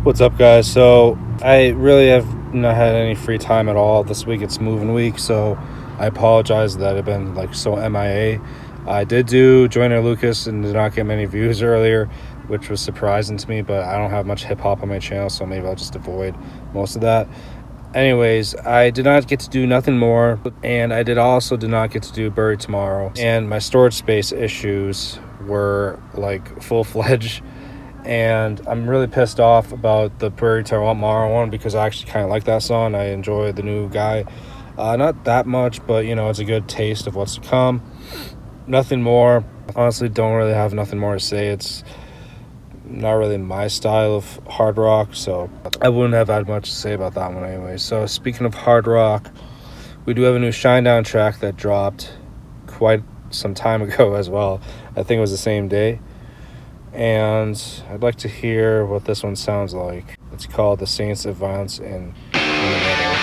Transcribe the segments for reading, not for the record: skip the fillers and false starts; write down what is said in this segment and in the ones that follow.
What's up, guys? So I really have not had any free time at all this week. It's moving week, so I apologize that I've been like so MIA. I did do Joyner Lucas and did not get many views earlier, which was surprising to me, but I don't have much hip-hop on my channel, so maybe I'll just avoid most of that. Anyways, I did not get to do nothing more, and I did not get to do Buried Tomorrow, and my storage space issues were like full-fledged, and I'm really pissed off about the Buried Tomorrow one because I actually kind of like that song. I enjoy the new guy, not that much, but you know, it's a good taste of what's to come. Nothing more. Honestly, don't really have nothing more to say. It's not really my style of hard rock, so I wouldn't have had much to say about that one anyway. So speaking of hard rock, we do have a new Shinedown track that dropped quite some time ago as well. I think it was the same day, and I'd like to hear what this one sounds like. It's called The Saints of Violence in Innuendo.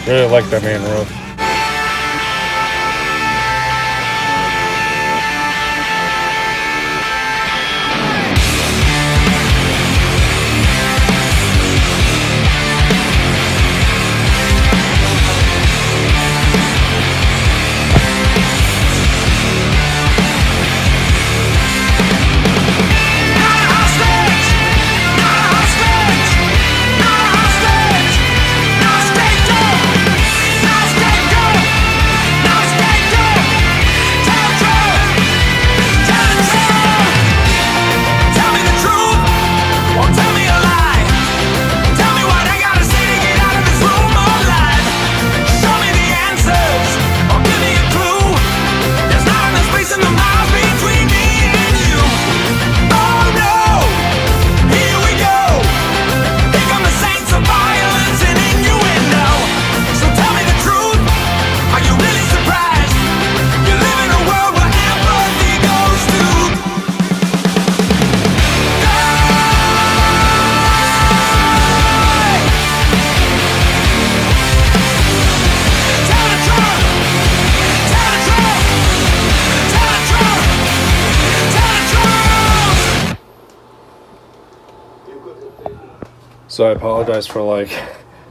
Really like that main roof. So I apologize for like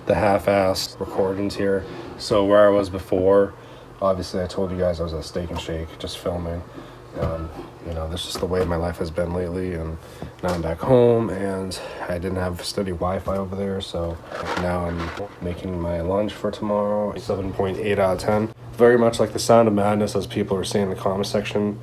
the half-assed recordings here. So where I was before, obviously I told you guys I was at Steak and Shake just filming, You know, that's just the way my life has been lately, and now I'm back home, and I didn't have steady Wi-Fi over there, so now I'm making my lunch for tomorrow. 7.8 out of 10. Very much like The Sound of Madness, as people are saying in the comment section,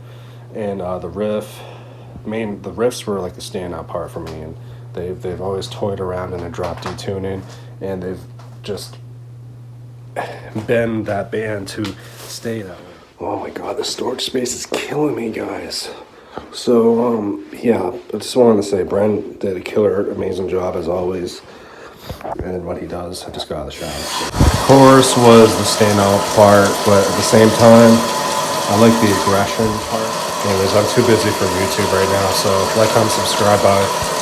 and the riffs were like the standout part for me, and they've always toyed around in a drop D tuning, and they've just been that band to stay that way. Oh my god, the storage space is killing me, guys. So, yeah, I just wanted to say Brent did a killer, amazing job as always. And what he does, I just got out of the shower. Chorus was the standout part, but at the same time, I like the aggression part. Anyways, I'm too busy for YouTube right now, so like, comment, subscribe, bye.